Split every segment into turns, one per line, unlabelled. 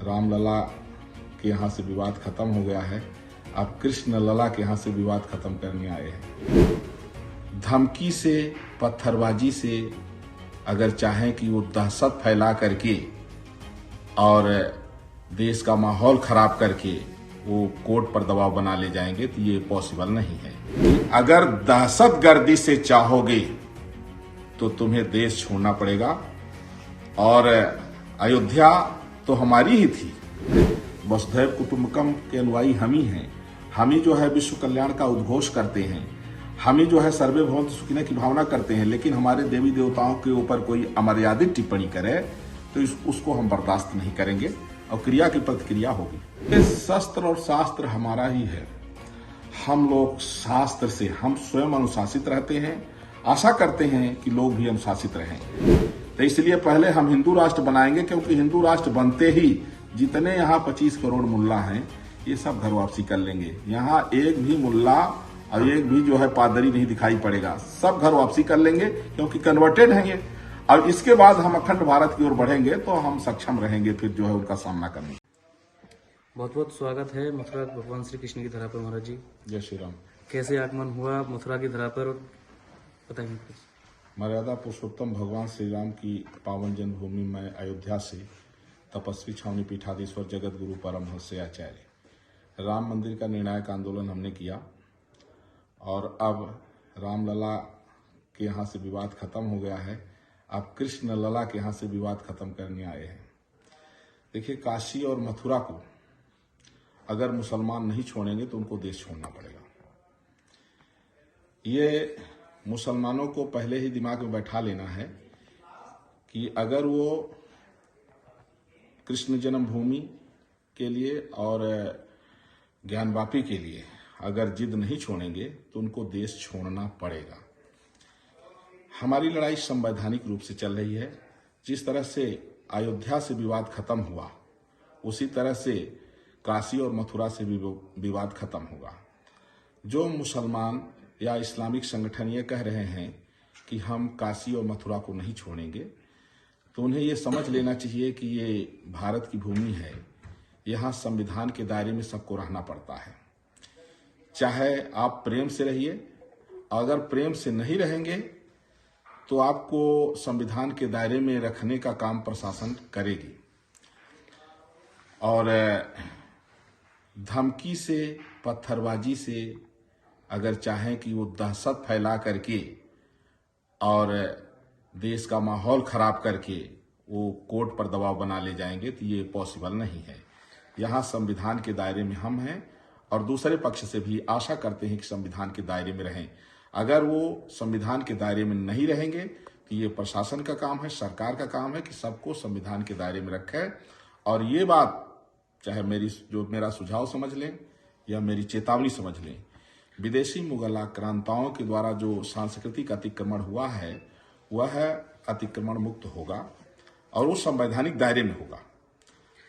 रामलला के यहाँ से विवाद खत्म हो गया है। अब कृष्ण लला के यहाँ से विवाद खत्म करने आए हैं। धमकी से, पत्थरबाजी से अगर चाहें कि वो दहशत फैला करके और देश का माहौल खराब करके वो कोर्ट पर दबाव बना ले जाएंगे तो ये पॉसिबल नहीं है। अगर दहशतगर्दी से चाहोगे तो तुम्हें देश छोड़ना पड़ेगा। और अयोध्या तो हमारी ही थी। वसुधैव कुटुंबकम के अनुयायी हम ही हैं। हम ही जो है विश्व कल्याण का उद्घोष करते हैं। हम ही जो है सर्वे भवन्तु सुखिनः की भावना करते हैं। लेकिन हमारे देवी देवताओं के ऊपर कोई अमर्यादित टिप्पणी करे तो उसको हम बर्दाश्त नहीं करेंगे और क्रिया की प्रतिक्रिया होगी। ये शस्त्र और शास्त्र हमारा ही है। हम लोग शास्त्र से हम स्वयं अनुशासित रहते हैं। आशा करते हैं कि लोग भी अनुशासित रहें। तो इसलिए पहले हम हिंदू राष्ट्र बनाएंगे, क्योंकि हिंदू राष्ट्र बनते ही जितने यहाँ 25 करोड़ मुल्ला हैं ये सब घर वापसी कर लेंगे। यहाँ एक भी मुल्ला और एक भी जो है पादरी नहीं दिखाई पड़ेगा। सब घर वापसी कर लेंगे, क्योंकि कन्वर्टेड हैं ये। और इसके बाद हम अखंड भारत की ओर बढ़ेंगे तो हम सक्षम रहेंगे फिर जो है उनका सामना करने।
बहुत बहुत स्वागत है मथुरा भगवान श्री कृष्ण की धरा पर। महाराज जी,
जय श्री राम।
कैसे आगमन हुआ मथुरा की धरा पर, बताइए प्लीज।
मर्यादा पुरुषोत्तम भगवान श्री राम की पावन जन्मभूमि में अयोध्या से तपस्वी छावनी पीठाधीश्वर जगत गुरु परमहंस आचार्य राम मंदिर का निर्णायक आंदोलन हमने किया। और अब रामलला के यहाँ से विवाद खत्म हो गया है। अब कृष्ण लला के यहाँ से विवाद खत्म करने आए हैं। देखिए, काशी और मथुरा को अगर मुसलमान नहीं छोड़ेंगे तो उनको देश छोड़ना पड़ेगा। ये मुसलमानों को पहले ही दिमाग में बैठा लेना है कि अगर वो कृष्ण जन्मभूमि के लिए और ज्ञानवापी के लिए अगर जिद नहीं छोड़ेंगे तो उनको देश छोड़ना पड़ेगा। हमारी लड़ाई संवैधानिक रूप से चल रही है। जिस तरह से अयोध्या से विवाद खत्म हुआ उसी तरह से काशी और मथुरा से भी विवाद खत्म होगा। जो मुसलमान या इस्लामिक संगठन ये कह रहे हैं कि हम काशी और मथुरा को नहीं छोड़ेंगे, तो उन्हें ये समझ लेना चाहिए कि ये भारत की भूमि है। यहाँ संविधान के दायरे में सबको रहना पड़ता है। चाहे आप प्रेम से रहिए, अगर प्रेम से नहीं रहेंगे तो आपको संविधान के दायरे में रखने का काम प्रशासन करेगी। और धमकी से, पत्थरबाजी से अगर चाहें कि वो दहशत फैला करके और देश का माहौल खराब करके वो कोर्ट पर दबाव बना ले जाएंगे तो ये पॉसिबल नहीं है। यहाँ संविधान के दायरे में हम हैं और दूसरे पक्ष से भी आशा करते हैं कि संविधान के दायरे में रहें। अगर वो संविधान के दायरे में नहीं रहेंगे तो ये प्रशासन का काम है, सरकार का काम है कि सबको संविधान के दायरे में रखें। और ये बात चाहे मेरा सुझाव समझ लें या मेरी चेतावनी समझ लें, विदेशी मुगल आक्रांताओं के द्वारा जो सांस्कृतिक अतिक्रमण हुआ है वह अतिक्रमण मुक्त होगा और वो संवैधानिक दायरे में होगा।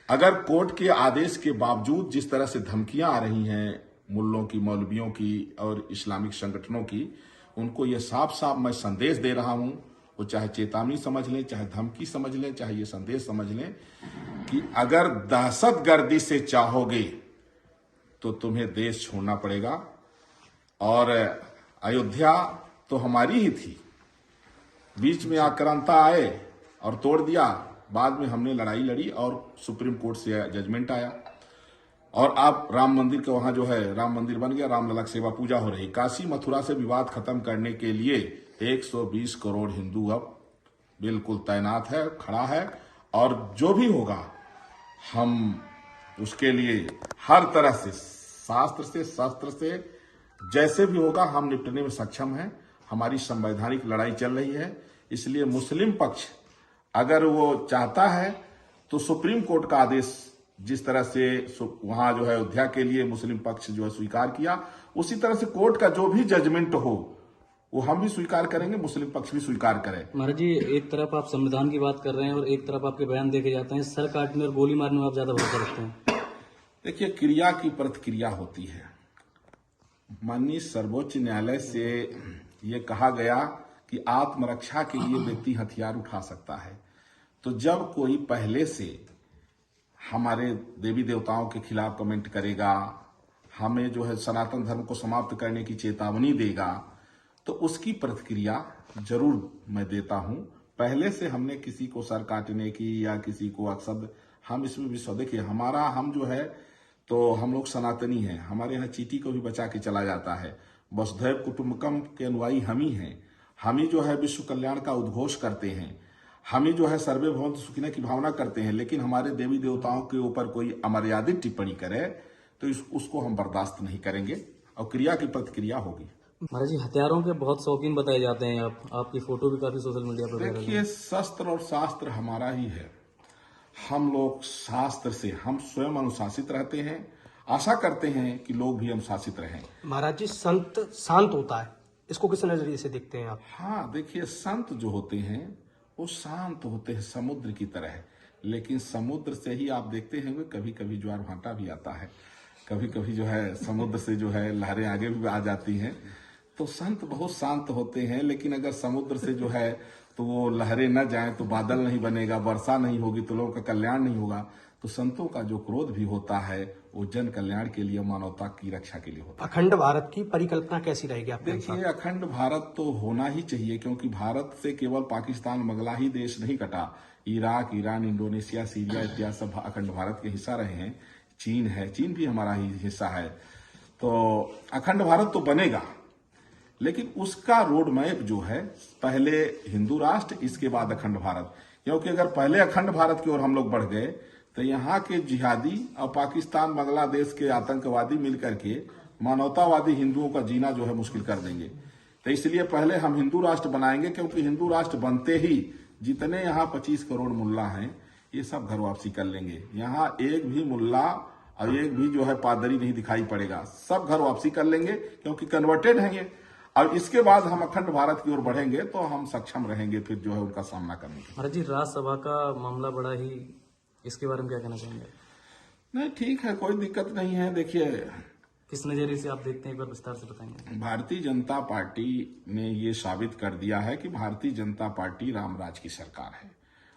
अगर कोर्ट के आदेश के बावजूद जिस तरह से धमकियां आ रही हैं मुल्लों की, मौलवियों की और इस्लामिक संगठनों की, उनको ये साफ साफ मैं संदेश दे रहा हूं, वो चाहे चेतावनी समझ लें, चाहे धमकी समझ लें, चाहे ये संदेश समझ लें कि अगर दहशतगर्दी से चाहोगे तो तुम्हें देश छोड़ना पड़ेगा। और अयोध्या तो हमारी ही थी। बीच में आक्रांता आए और तोड़ दिया। बाद में हमने लड़ाई लड़ी और सुप्रीम कोर्ट से जजमेंट आया और अब राम मंदिर का वहां जो है राम मंदिर बन गया, रामलला की सेवा पूजा हो रही। काशी मथुरा से विवाद खत्म करने के लिए 120 करोड़ हिंदू अब बिल्कुल तैनात है, खड़ा है। और जो भी होगा हम उसके लिए हर तरह से शास्त्र से, शस्त्र से, जैसे भी होगा हम निपटने में सक्षम हैं। हमारी संवैधानिक लड़ाई चल रही है। इसलिए मुस्लिम पक्ष अगर वो चाहता है तो सुप्रीम कोर्ट का आदेश जिस तरह से वहां जो है अयोध्या के लिए मुस्लिम पक्ष जो है स्वीकार किया, उसी तरह से कोर्ट का जो भी जजमेंट हो वो हम भी स्वीकार करेंगे, मुस्लिम पक्ष भी स्वीकार करे।
महाराज जी, एक तरफ आप संविधान की बात कर रहे हैं और एक तरफ आपके बयान देखे जाते हैं सर काटने और गोली मारने में आप ज्यादा भरोसा रखते हैं।
देखिए, क्रिया की प्रतिक्रिया होती है। माननीय सर्वोच्च न्यायालय से ये कहा गया कि आत्मरक्षा के लिए व्यक्ति हथियार उठा सकता है। तो जब कोई पहले से हमारे देवी देवताओं के खिलाफ कमेंट करेगा, हमें जो है सनातन धर्म को समाप्त करने की चेतावनी देगा, तो उसकी प्रतिक्रिया जरूर मैं देता हूं। पहले से हमने किसी को सर काटने की या किसी को अक्सर, हम इसमें विश्वास, देखिए हम जो है तो हम लोग सनातनी हैं, हमारे यहाँ चींटी को भी बचा के चला जाता है। वसुधैव कुटुंबकम के अनुयायी हम ही हैं, हम ही जो है विश्व कल्याण का उद्घोष करते हैं, हम ही जो है सर्वे भवन्तु सुखिनः की भावना करते हैं। लेकिन हमारे देवी देवताओं के ऊपर कोई अमर्यादित टिप्पणी करे तो उसको हम बर्दाश्त नहीं करेंगे और क्रिया की प्रतिक्रिया होगी।
महाराज जी, हथियारों के बहुत शौकीन बताए जाते हैं आप, आपकी फोटो भी काफी सोशल मीडिया पर वायरल है।
देखिए, शस्त्र और शास्त्र हमारा ही है, हम लोग शास्त्र से, हम स्वयं अनुशासित रहते हैं, आशा करते हैं कि लोग भी अनुशासित रहें।
महाराज जी, संत शांत होता है, इसको किस नजरिए से देखते हैं आप?
हाँ, देखिए, संत जो होते हैं वो शांत होते हैं समुद्र की तरह, लेकिन समुद्र से ही आप देखते हैं कभी कभी ज्वार भाटा भी आता है, कभी कभी जो है समुद्र से जो है लहरें आगे भी आ जाती हैं। तो संत बहुत शांत होते हैं, लेकिन अगर समुद्र से जो है तो वो लहरें न जाएं तो बादल नहीं बनेगा, वर्षा नहीं होगी तो लोगों का कल्याण नहीं होगा। तो संतों का जो क्रोध भी होता है वो जन कल्याण के लिए, मानवता की रक्षा के लिए होता है।
अखंड भारत की परिकल्पना कैसी रहेगी आपके अनुसार?
देखिए, अखंड भारत तो होना ही चाहिए, क्योंकि भारत से केवल पाकिस्तान मंगला ही देश नहीं कटा, इराक, ईरान, इंडोनेशिया, सीरिया इत्यादि सब अखंड भारत के हिस्सा रहे हैं। चीन है, चीन भी हमारा ही हिस्सा है। तो अखंड भारत तो बनेगा, लेकिन उसका रोड मैप जो है, पहले हिंदू राष्ट्र, इसके बाद अखंड भारत। क्योंकि अगर पहले अखंड भारत की ओर हम लोग बढ़ गए तो यहाँ के जिहादी और पाकिस्तान, बांग्लादेश के आतंकवादी मिलकर के मानवतावादी हिंदुओं का जीना जो है मुश्किल कर देंगे। तो इसलिए पहले हम हिंदू राष्ट्र बनाएंगे, क्योंकि हिंदू राष्ट्र बनते ही जितने यहाँ 25 करोड़ मुल्ला हैं ये सब घर वापसी कर लेंगे। यहाँ एक भी मुल्ला और एक भी जो है पादरी नहीं दिखाई पड़ेगा, सब घर वापसी कर लेंगे, क्योंकि कन्वर्टेड हैं ये। और इसके बाद हम अखंड भारत की ओर बढ़ेंगे तो हम सक्षम रहेंगे फिर जो है उनका सामना करने के।
महाराज जी, राज्यसभा का मामला बड़ा ही, इसके बारे में क्या कहना चाहेंगे?
नहीं, ठीक है, कोई दिक्कत नहीं है। देखिए,
किस नजरिए से आप देखते हैं, एक बार विस्तार से बताएंगे?
भारतीय जनता पार्टी ने ये साबित कर दिया है कि भारतीय जनता पार्टी रामराज की सरकार है।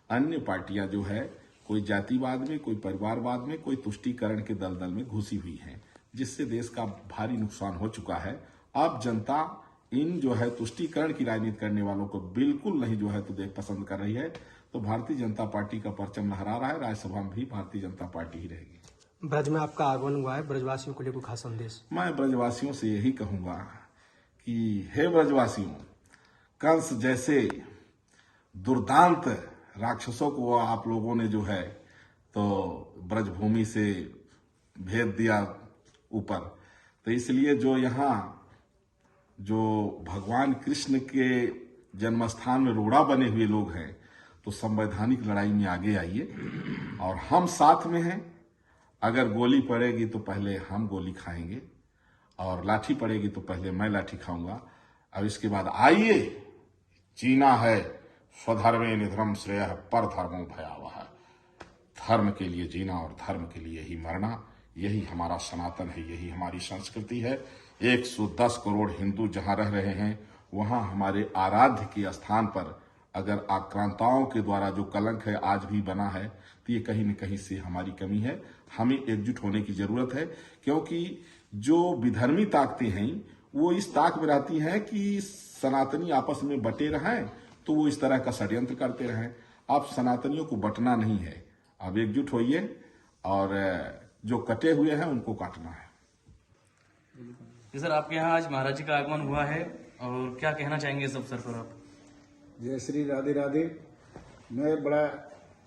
अन्य पार्टियां जो है कोई जातिवाद में, कोई परिवारवाद में, कोई तुष्टीकरण के दलदल में घुसी हुई हैं, जिससे देश का भारी नुकसान हो चुका है। अब जनता इन जो है तुष्टीकरण की राजनीति करने वालों को बिल्कुल नहीं जो है तो देख पसंद कर रही है। तो भारतीय जनता पार्टी का परचम लहरा रहा है, राज्यसभा में भी भारतीय जनता पार्टी ही रहेगी।
ब्रज में आपका आगमन हुआ है, ब्रजवासियों को लेकर खास संदेश?
मैं ब्रजवासियों से यही कहूंगा कि हे ब्रजवासियों, कंस जैसे दुर्दांत राक्षसों को आप लोगों ने जो है तो ब्रजभूमि से भेज दिया ऊपर। तो इसलिए जो यहाँ जो भगवान कृष्ण के जन्मस्थान में रोड़ा बने हुए लोग हैं, तो संवैधानिक लड़ाई में आगे आइए और हम साथ में हैं। अगर गोली पड़ेगी तो पहले हम गोली खाएंगे, और लाठी पड़ेगी तो पहले मैं लाठी खाऊंगा, और इसके बाद आइए, जीना है स्वधर्मे निधर्म श्रेयः परधर्मो भयावह। धर्म के लिए जीना और धर्म के लिए ही मरना, यही हमारा सनातन है, यही हमारी संस्कृति है। 110 करोड़ हिंदू जहां रह रहे हैं, वहां हमारे आराध्य के स्थान पर अगर आक्रांताओं के द्वारा जो कलंक है आज भी बना है, तो ये कहीं न कहीं से हमारी कमी है। हमें एकजुट होने की जरूरत है, क्योंकि जो विधर्मी ताकतें हैं वो इस ताक में रहती हैं कि सनातनी आपस में बटे रहें, तो वो इस तरह का षड्यंत्र करते रहें। आप सनातनियों को बटना नहीं है, आप एकजुट होइए और जो कटे हुए हैं उनको काटना है।
जी सर, आपके यहाँ आज महाराज जी का आगमन हुआ है, और क्या कहना चाहेंगे इस अवसर पर आप?
जय श्री राधे राधे। मैं बड़ा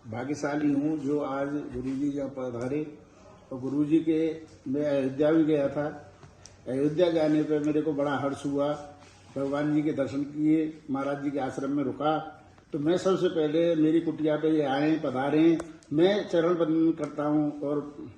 भाग्यशाली हूँ जो आज गुरुजी यहाँ पधारे, और गुरुजी के मैं अयोध्या भी गया था। अयोध्या जाने पर मेरे को बड़ा हर्ष हुआ, भगवान जी के दर्शन किए, महाराज जी के आश्रम में रुका। तो मैं सबसे पहले मेरी कुटिया पे ये आए, पधारे, मैं चरण वंदन करता हूँ और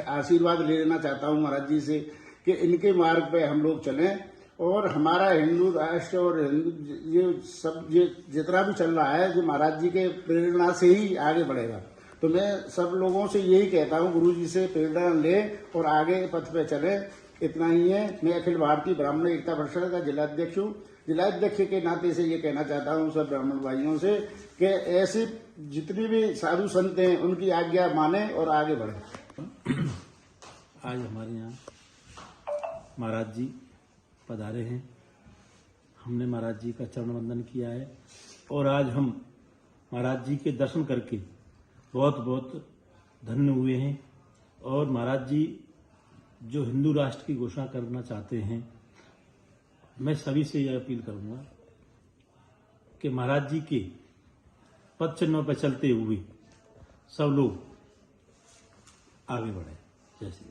आशीर्वाद लेना चाहता हूँ महाराज जी से कि इनके मार्ग पे हम लोग चलें, और हमारा हिंदू राष्ट्र और हिंदू ये सब ये जितना भी चल रहा है, जो महाराज जी के प्रेरणा से ही आगे बढ़ेगा। तो मैं सब लोगों से यही कहता हूँ, गुरु जी से प्रेरणा लें और आगे पथ पे चलें, इतना ही है। मैं अखिल भारतीय ब्राह्मण एकता परिषद का जिलाध्यक्ष हूँ। जिलाध्यक्ष के नाते से ये कहना चाहता हूँ सब ब्राह्मण भाइयों से कि ऐसी जितनी भी साधु संत हैं उनकी आज्ञा माने और आगे बढ़े।
आज हमारे यहाँ महाराज जी पधारे हैं। हमने महाराज जी का चरण वंदन किया है और आज हम महाराज जी के दर्शन करके बहुत बहुत धन्य हुए हैं। और महाराज जी जो हिंदू राष्ट्र की घोषणा करना चाहते हैं, मैं सभी से यह अपील करूंगा कि महाराज जी के पद चिन्हों पर चलते हुए सब लोग आगे बढ़े। जय श्री